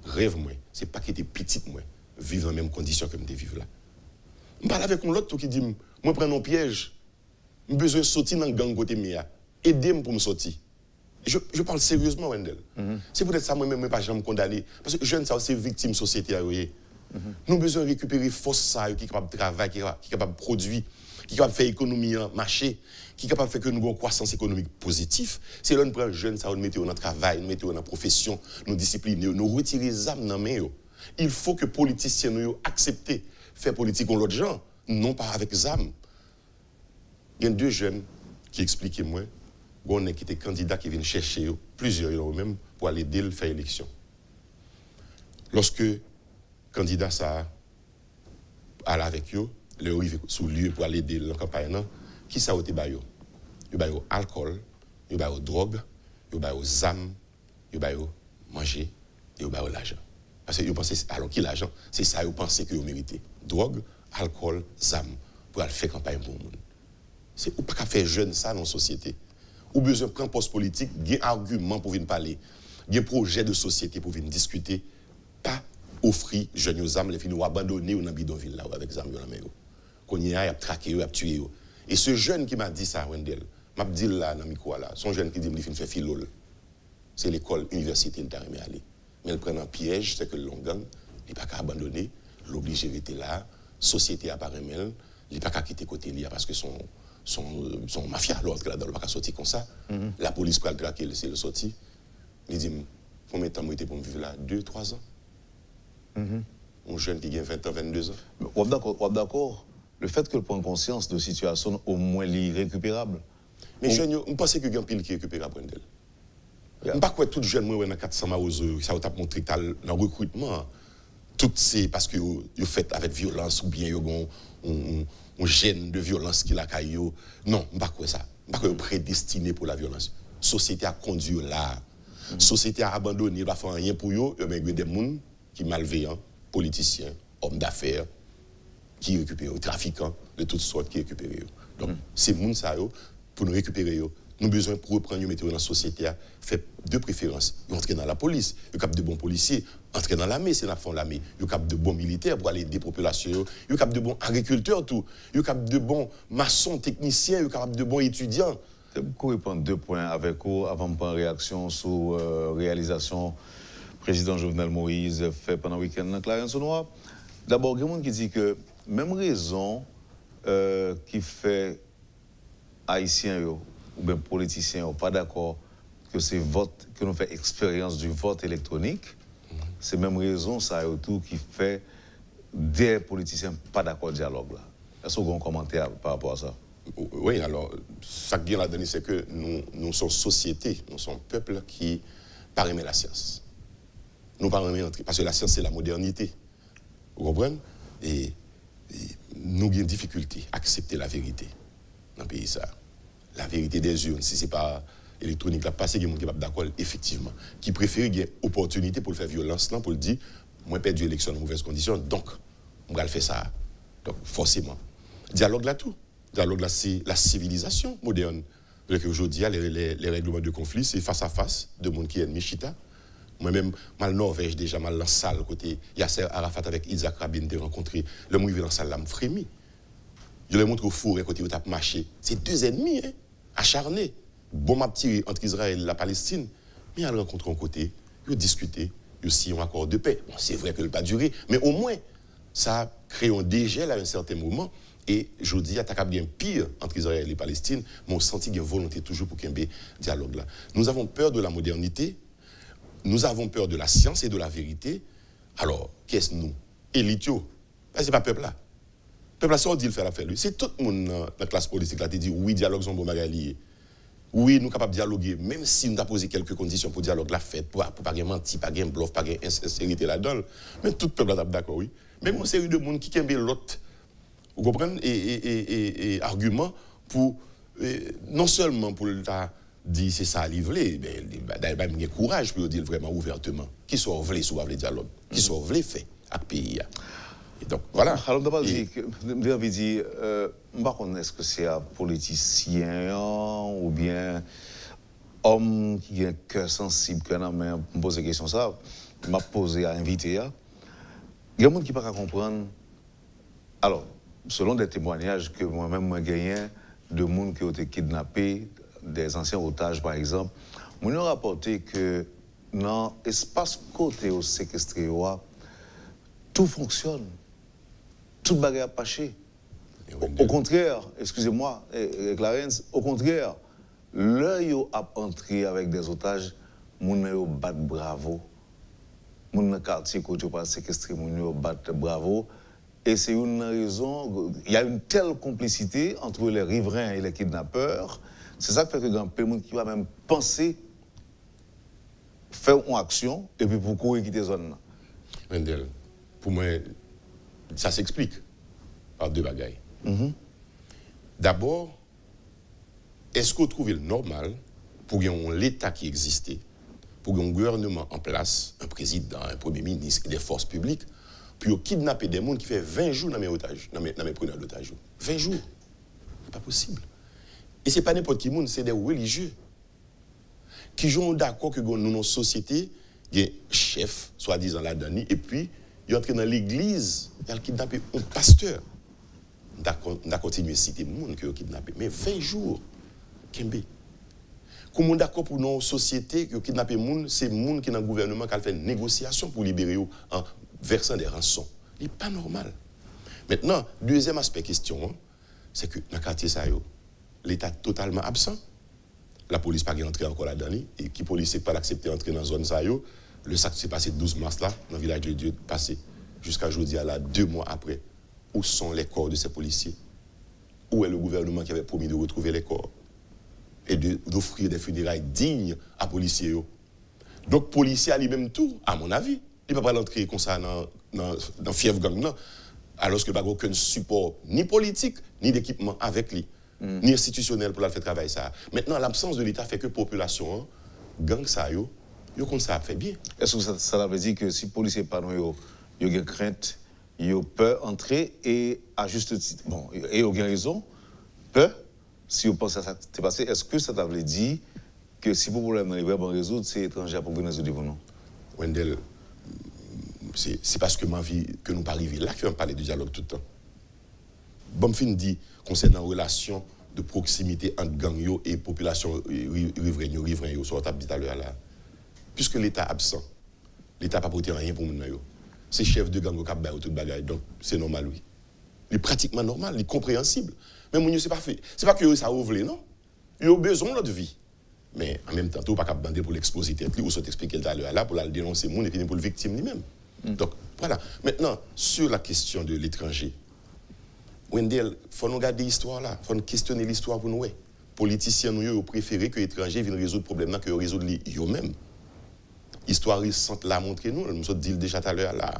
rêve moi, ce n'est pas que des petites moi, vivre dans les mêmes conditions que je vis là. Je parle avec un autre qui dit, moi, je prends un piège. J'ai besoin de sortir dans le gang côté mia. Aidez-moi pour me sortir. Je parle sérieusement, Wendell. C'est peut-être ça, moi-même, je ne vais pas jamais condamner. Parce que les jeunes, c'est victime de la société. Nous avons besoin de récupérer force qui est capable de travailler, qui est capable de produire, qui est capable de faire économie marché, qui est capable de faire que nous avons une croissance économique positive. C'est là que nous prenons les jeunes, nous mettons dans le travail, nous mettons dans la profession, nous disciplinons, nous retirons les âmes dans les mains. Il faut que les politiciens nous acceptent de faire politique avec l'autre gens, non pas avec les âmes. Il y a deux jeunes qui expliquent moi, qui étaient candidats qui viennent chercher plusieurs eux-mêmes pour aller aider à faire l'élection. Lorsque le candidat ça allait avec eux, le arrive sur lieu pour aller aider la campagne, qui ça a été baillé? Il y a alcool, il y a drogue, il y a armes, il y a manger, il y a l'argent. Parce que vous pensez, alors qui l'argent, c'est ça que vous pensez que vous méritez. Drogue, alcool, armes, pour aller faire campagne pour le monde. C'est ou pas faire jeune ça dans la société. Ou besoin de prendre poste politique, des arguments pour venir parler, des projets de société pour venir discuter, pas offrir jeunes aux âmes, les filles nous abandonner dans bidonville là avec les âmes dans la main. Qu'on y a traqué, a tué. Et ce jeune qui m'a dit ça, Wendell, m'a dit là dans le micro là, son jeune qui dit qu'il fait philol. C'est l'école, l'université, il t'a remis aller. Mais il prend un piège, c'est que le gang, il n'est pas qu'à abandonner, l'oblige à rester là, société apparaît mal, il n'est pas qu'à quitter côté là parce que son mafia, l'autre là, il n'a pas sortir comme ça. La police peut le traquer, c'est le sorti. Il dit, combien de temps été pour me vivre là? 2-3 ans. Un jeune qui a 20 ans, 22 ans. On est d'accord. Le fait que prenne conscience de situation au moins irrécupérable. Mais jeune, je pense que y a un pile qui est récupérable. Je ne sais pas quoi tout jeune, moi, dans 400 maozo, ça t'a montré dans le recrutement. Tout c'est parce que vous faites avec violence ou bien vous avez un gène de violence qui l'a caillou. Non, je ne sais pas quoi ça. Je ne sais pas prédestiné pour la violence. La société a conduit là. La société a abandonné, il va faire rien pour eux. Il y a des gens qui sont malveillants, politiciens, hommes d'affaires, qui récupèrent, trafiquants de toutes sortes qui récupèrent. Donc, ces gens pour nous récupérer, nous avons besoin pour reprendre, nous mettre dans la société, faire deux préférences. Ils entrent dans la police, ils capent de bons policiers, entrer dans l'armée, c'est la fin de l'armée. Ils capent de bons militaires pour aller aider les populations, ils capent de bons agriculteurs, tout. Ils capent de bons maçons, techniciens, ils capent de bons étudiants. Je vais répondre 2 points avec vous avant de prendre réaction sur la réalisation président Jovenel Moïse fait pendant le week-end dans Clarence Noir. D'abord, il y a des gens qui disent que même raison qui fait haïtiens ou bien politiciens pas d'accord que c'est vote que nous fait expérience du vote électronique, c'est même raison ça tout qui fait des politiciens pas d'accord dialogue là. Est-ce que vous avez un commentaire par rapport à ça? Oui, alors, ça qui est là-dedans, c'est que nous sommes société, nous sommes peuple qui pas aimer la science. Nous pas aimer entrer, parce que la science, c'est la modernité. Vous comprenez? Et nous avons une difficulté à accepter la vérité dans le pays. Ça. La vérité des urnes, si ce n'est pas électronique là passé, il y a des gens qui sont d'accord, effectivement, qui préfèrent une opportunité pour le faire violence, pour le dire, moi, j'ai perdu l'élection dans de mauvaises conditions, donc, on va le faire ça. Donc, forcément. Dialogue là, tout. Dialogue là, c'est la civilisation moderne. Aujourd'hui, les règlements de conflit, c'est face à face de monde qui est ennemi chita. Moi-même, mal Norvège déjà, mal dans la salle, côté Yasser Arafat avec Isaac Rabin, de rencontrer. Le monde qui est dans la salle, là, me frémit. Je les montre au four, côté où tu as marché. C'est deux ennemis, hein, acharnés. Bon, m'a tiré entre Israël et la Palestine. Mais ils rencontrent un côté, ils discutent, ils signent un accord de paix. Bon, c'est vrai que ça n'a pas duré, mais au moins, ça a créé un dégel à un certain moment. Et je dis, il y a bien pire entre Israël et Palestine, mais on sentit qu'il y a une volonté toujours pour qu'il y ait un dialogue là. Nous avons peur de la modernité, nous avons peur de la science et de la vérité. Alors, qu'est-ce que nous? Élite, ce n'est pas peuple là. Peuple là, ça on dit le faire la faire lui. C'est tout le monde dans la classe politique là qui dit oui, dialogue sont bon bagaille. Oui, nous sommes capables de dialoguer, même si nous avons posé quelques conditions pour dialogue la fête, pour pas mentir, pas de bluff, pas de insincérité là-dedans. Mais tout le peuple là d'accord, oui. Même une série de monde qui aime l'autre. Vous comprenez? Et argument pour, non seulement pour dire c'est ça à livrer, mais il y a courage pour le dire vraiment ouvertement. Qui sont vrais sur le dialogue, qui sont vrais faits à pays. Et donc voilà. Alors, on va dire, est-ce que c'est un politicien ou bien homme qui a un cœur sensible, qui a me pose la question ça, m'a posé à inviter. Il y a des gens qui ne peuvent pas comprendre. Alors, selon des témoignages que moi-même j'ai gagné de gens qui ont été kidnappés, des anciens otages par exemple, on a rapporté que dans l'espace côté au séquestré, tout fonctionne. Tout le bagage a pâché. Au contraire, excusez-moi, Clarence, au contraire, l'œil a entré avec des otages, mon œil bat bravo. Mon quartier côté pas séquestré, mon œil bat bravo. Et c'est une raison, il y a une telle complicité entre les riverains et les kidnappeurs. C'est ça qui fait que grand monde qui va même penser faire une action et puis pour courir quitter la zone. Wendell, pour moi, ça s'explique par deux bagailles. D'abord, est-ce qu'on trouve le normal pour l'État qui existait, pour un gouvernement en place, un président, un premier ministre et des forces publiques, pour kidnapper des gens qui font 20 jours dans mes otages, dans mes preneurs d'otages. 20 jours. C'est pas possible. Et ce n'est pas n'importe qui, c'est des religieux qui sont d'accord que nous, dans nos sociétés, il y a un chef, soi-disant là-dedans, et puis, il est entré dans l'église, il a kidnappé un pasteur. On a continué à citer les gens qui ont kidnappé. Mais 20 jours, Kembe. Comme on est d'accord pour nos sociétés qui ont kidnappé les gens, c'est les gens qui sont dans le gouvernement qui ont fait une négociation pour libérer en versant des rançons. Ce n'est pas normal. Maintenant, deuxième aspect question, c'est que dans le quartier, l'État est totalement absent. La police n'a pas entré encore là-dedans. Et qui police n'a pas accepté d'entrer dans la zone, le sac s'est passé 12 mars là, dans le village de Dieu, passé jusqu'à aujourd'hui, 2 mois après. Où sont les corps de ces policiers? Où est le gouvernement qui avait promis de retrouver les corps et d'offrir des funérailles dignes à policiers? Donc, policier a lui-même tout, à mon avis. Il ne peut pas l'entrer comme ça dans fièvre gang, non. Alors qu'il n'y a pas aucun support, ni politique, ni d'équipement avec lui, ni institutionnel pour la faire travailler ça. Maintenant, l'absence de l'État fait que la population, gang ça, yo comme ça fait bien. Est-ce que ça veut dire que si les policiers ne sont pas, ils ont une crainte, ils ont peur d'entrer et à juste titre, bon, et ils ont raison, peur, si vous pensez à ça qui s'est passé, est-ce que ça veut dire que si vos problèmes n'est vraiment résoudre, c'est étranger pour venir résoudre non? Wendell, c'est parce que ma vie, que nous ne pas arriver là, qu'on parle de dialogue tout le temps. Bon, fin dit, concernant la relation de proximité entre gang et population riveraine, sur la dit à l'heure là. Puisque l'État est absent, l'État n'a pas porté rien pour nous. C'est chef de gang au cap tout bagage, donc c'est normal, oui. Il est pratiquement normal, il est compréhensible. Mais mon c'est pas fait. C'est pas que ça ouvre, non. Il a besoin de notre vie. Mais en même temps, il ne pas capable bander pour l'exposer tête, ou soit expliquer tout à l'heure là pour la dénoncer et puis pour le victime lui-même. Donc voilà. Maintenant, sur la question de l'étranger, Wendell, il faut nous garder l'histoire là, il faut nous questionner l'histoire pour nous. Les politiciens nous ont préféré que les étrangers viennent résoudre le problème que résoudre eux-mêmes. L'histoire récente l'a montré nous avons dit déjà tout à l'heure là,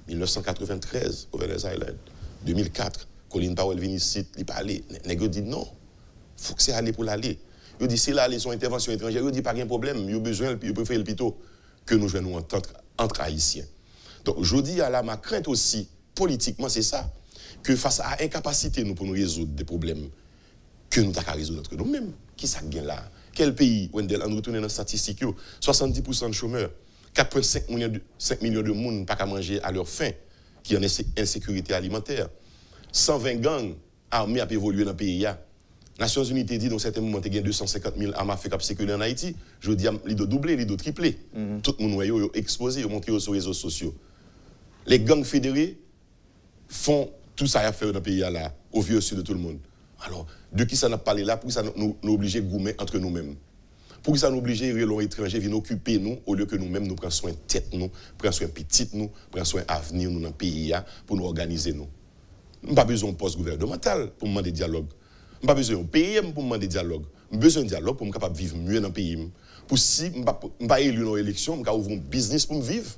1993, Overland Island, 2004, Colin Powell vient ici, il parlait, les gars dit non, il faut que c'est aller pour l'aller. Ils disent, c'est là, les interventions étrangères. Ils disent, pas de problème, ils ont besoin, ils préfèrent le plutôt que nous jouons entre Haïtiens. Donc, je dis à la ma crainte aussi, politiquement, c'est ça, que face à l'incapacité nous pour nous résoudre des problèmes que nous avons résoudre entre nous-mêmes, qui ça gagne là? Quel pays, Wendell, en retournant dans les statistiques, 70% de chômeurs, 4,5 millions de monde pas qu'à manger à leur faim, qui en insécurité alimentaire, 120 gangs armés à évoluer dans le pays. Nations Unies dit dans certains moments, il y a 250 000 armes à faire sécurité en Haïti. Je dis, il doit doubler, il doit tripler. Tout le monde est exposé, il montré sur les réseaux sociaux. Les gangs fédérés font tout ça à faire dans le pays là, au vieux sud de tout le monde. Alors, de qui ça n'a parlé là, pour qui ça nous oblige de goumer entre nous-mêmes? Pour qui ça nous oblige de les étrangers viennent occuper nous, au lieu que nous-mêmes nous prenions soin de tête, nous prenons soin de petite, nous prenons soin d'avenir nous dans le pays pour nous organiser nous. Nous n'avons pas besoin de poste gouvernemental pour demander dialogue. Nous n'avons pas besoin de PM pour demander dialogue. Nous avons besoin de dialogue pour être capable de vivre mieux dans le pays. Pour si nous n'avons pas élu dans l'élection, nous avons ouvert un business pour vivre.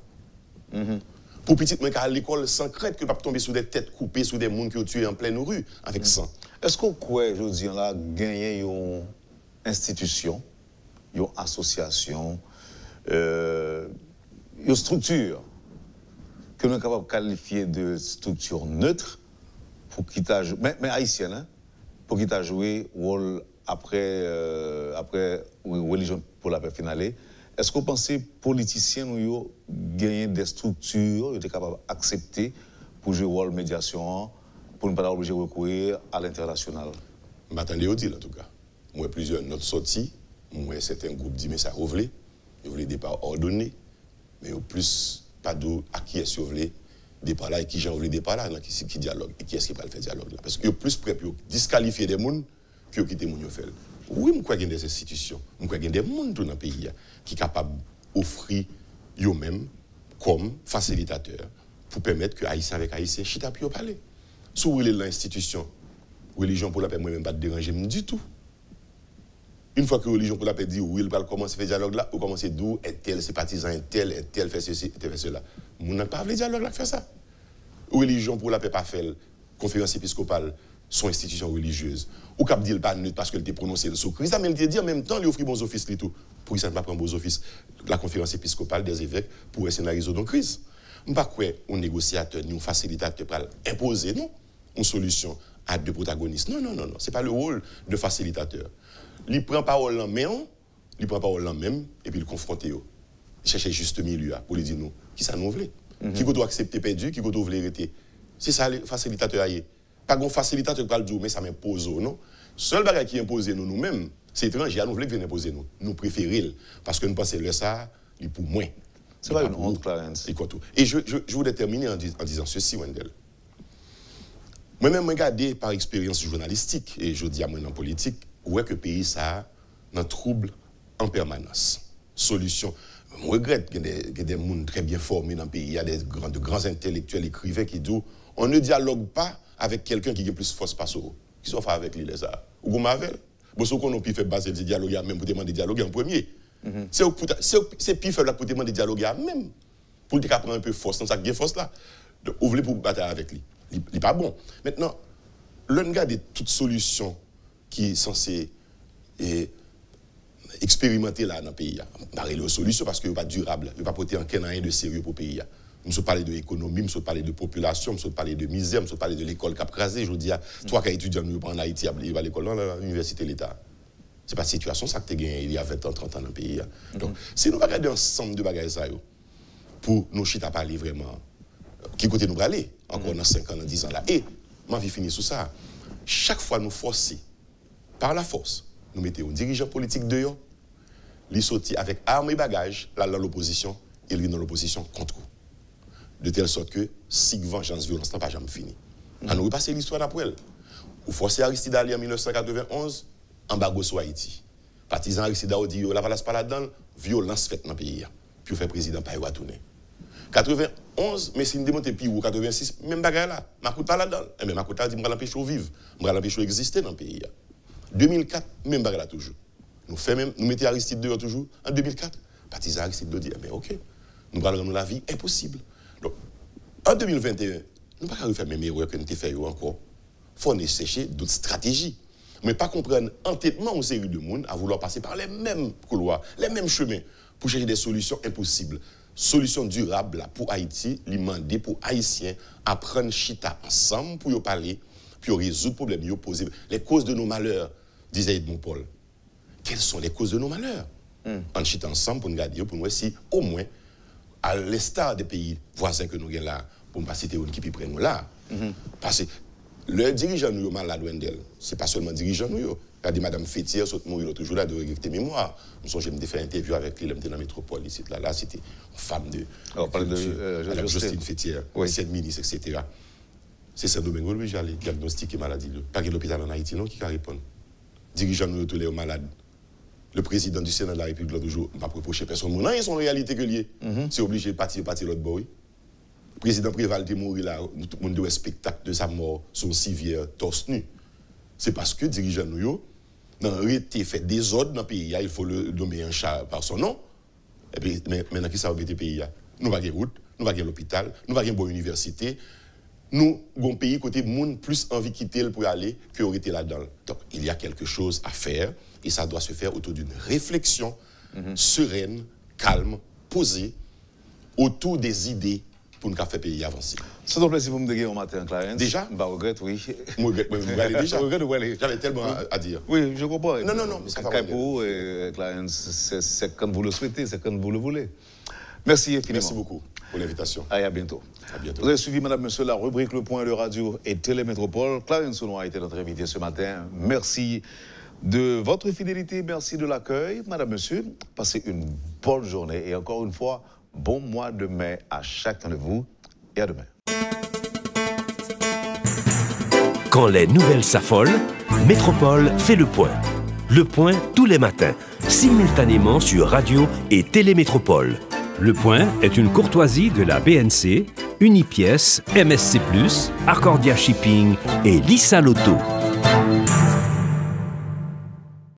Pour petit, moi, à l'école sans crainte que pas tomber sur des têtes coupées, sur des gens qui ont tué en pleine rue avec sang. Est-ce qu'on croit, je dis, là, gagner une institution, une association, une structure que nous sommes capables de qualifier de structure neutre pour qui t'a joué, mais haïtienne, hein, pour qui t'a joué rôle après religion pour la paix finale? Est-ce que vous pensez que les politiciens ont gagné des structures, ils étaient capables d'accepter pour jouer le rôle de médiation, pour ne pas obligé de recourir à l'international? Je m'attendais au dire en tout cas. Moi, plusieurs notes sorties, moi, certains groupes disent, mais ça revoulait. Ils voulaient départ ordonné, mais au plus, pas d'où à qui est-ce que vous voulez départ là et qui j'en voulais départ là, qui dialogue et qui est-ce qui va le faire dialogue là. Parce qu'ils sont plus prêts pour disqualifier des gens que quitter les gens fait. Oui, je crois qu'il y a des institutions, je crois qu'il y a des gens dans le pays qui sont capables d'offrir eux-mêmes comme facilitateurs pour permettre que Haïtiens avec Haïtiens chita puis parler. Si vous voulez l'institution, religion pour la paix, moi-même pas de déranger du tout. Une fois que religion pour la paix dit oui, il va commencer à faire dialogue là, ou commencer d'où est tel sympathisant, est tel fait ceci, tel fait cela. Nous n'avons pas le dialogue là, faire ça. Religion pour la paix pas fait, conférence épiscopale, son institution religieuse. Ou cap dit pas neutre parce qu'elle était prononcée sous Christ, mais elle dit en même temps, il offre bons offices et tout. Pour que ça ne va pas prendre bons offices, la conférence épiscopale des évêques pour essayer de résoudre une crise. Je ne sais pas quoi un négociateur ni un facilitateur pour imposer non, une solution à deux protagonistes. Non, non, non, non. Ce n'est pas le rôle de facilitateur. Il prend parole en main, il prend parole en même, et puis il confronte. Il cherche juste milieu pour lui dire nous, qui ça nous voulait? Qui doit accepter perdu, qui doit vouloir arrêter? C'est ça le facilitateur. Pas un facilitateur qui va le dire, mais ça m'impose, non? Seul bagage qui impose nous-mêmes, c'est étranger, nous voulons venir imposer nous. Nous préférons, parce que nous pensons que ça, il pour moins. C'est pas une honte, Clarence. Et je voudrais terminer en disant ceci, Wendell. Moi-même, regardé par expérience journalistique, et je dis à moi en politique, où est que le pays ça dans trouble en permanence. Solution. Je regrette qu'il y ait des gens très bien formés dans le pays, il y a de grands intellectuels, écrivains qui disent on ne dialogue pas avec quelqu'un qui a plus force par soi. Qui s'offre avec lui, les arts. Ou Mavel. Bon, ce qu'on a pu faire baser le dialogue, même pour demander dialogue en premier. C'est plus faible pour demander dialogue même. Pour dire qu'il prend un peu force, dans ça qui force là. Donc, vous voulez pour battre avec lui. Il n'est pas bon. Maintenant, l'on regarde toute solution qui est censée expérimenter là dans le pays. On a une solution parce qu'il n'est pas durable. Il ne va pas porter rien de sérieux pour le pays. Nous parlons de l'économie, nous parlons de population, nous parlons de misère, nous parlons de l'école qui a crasé. Je dis à toi qui es étudiant en Haïti, il va à l'école, dans l'université de l'État. Ce n'est pas une situation ça que tu as gagné il y a 20 ans, 30 ans dans le pays. Donc, si nous regardons ensemble de bagages pour nous chita parler vraiment, qui côté nous aller, encore dans 5 ans, dans 10 ans là. Et, ma vie finit sous ça. Chaque fois nous forcer, par la force, nous mettons un dirigeant politique dehors, il sortit avec armes et bagages, là dans l'opposition, il vient dans l'opposition contre vous. De telle sorte que, si vengeance, violence n'a pas jamais fini. On nous repasser l'histoire d'après. Ou forcé Aristide Ali en 1991, embargo sur Haïti. Partisan Aristide Ali dit, la valasse pas là-dedans, violence faite dans le pays. Puis on fait président, pas y retourner. 91, mais si nous démontons puis ou 86, même bagarre là, m'acoute pas là-dedans. Eh bien, m'acoute là dit, m'va l'empêcher de vivre, m'va l'empêcher d'exister dans le pays. 2004, même bagarre là toujours. Nous mettons Aristide dehors toujours. En 2004, partisan Aristide dit, mais ok, nous allons rendre la vie impossible. Donc, en 2021, nous ne pouvons pas faire même erreur que nous avons fait encore. Il faut sécher d'autres stratégies. Mais pas comprendre entêtement une série de monde à vouloir passer par les mêmes couloirs, les mêmes chemins pour chercher des solutions impossibles. Solution durable là, pour Haïti, lui demander pour Haïtiens à prendre chita ensemble pour y parler, puis résoudre le problème, y poser les causes de nos malheurs, disait Edmond Paul. Quelles sont les causes de nos malheurs? En chita ensemble pour nous garder, pour nous voir si au moins, à l'instar des pays voisins que nous avons là, pour ne pas citer une qui prenne nous là. Parce que le dirigeant nous malade Wendel, c'est pas seulement dirigeant nous. Regardez Madame Fétière, saute mourir l'autre jour là de regretter mémoire. Nous j'ai fait une interview avec lui, dans la métropole ici là, c'était une femme de Madame Justine Fétière, ancienne ministre, etc. C'est Saint-Domingue où j'allais diagnostiquer maladie. Pas que l'hôpital en Haïti non qui peut répondre. Dirigeant nous tous les malades. Le président du Sénat de la République l'autre jour, pas reprocher personne. Non, ils sont en réalité que liés. C'est obligé de partir l'autre bord. Le président Préval est mort là, tout le monde doit spectacle de sa mort, son civière torse nu. C'est parce que dirigeant nous, dans réalité fait des ordres dans le pays, il faut le nommer un chat par son nom. Et puis maintenant qui ça va le pays, nous n'avons pas de route, nous n'avons pas d'hôpital, nous n'avons pas de bonne université. Nous avons un pays côté monde plus envie de quitter pour aller que aurait été là-dedans. Donc il y a quelque chose à faire et ça doit se faire autour d'une réflexion sereine, calme, posée autour des idées pour nous faire le pays avancer. C'est un plaisir pour me déguer au matin, Clarence. Déjà? Bah, regrette, oui. Moi, regrette déjà. Regrette, j'avais tellement à dire. Oui, je comprends. Non, ça va. Pour Clarence, c'est quand vous le souhaitez, c'est quand vous le voulez. Merci infiniment. Merci beaucoup pour l'invitation. Allez, à bientôt. À bientôt. Vous avez suivi, madame, monsieur, la rubrique Le Point de Radio et Télémétropole. Clarence Sounois a été notre invité ce matin. Merci de votre fidélité, merci de l'accueil. Madame, monsieur, passez une bonne journée et encore une fois, bon mois de mai à chacun de vous et à demain. Quand les nouvelles s'affolent, Métropole fait le point. Le point tous les matins, simultanément sur Radio et Télémétropole. Le Point est une courtoisie de la BNC, Unipièce, MSC+, Arcordia Shipping et Lisa Lotto.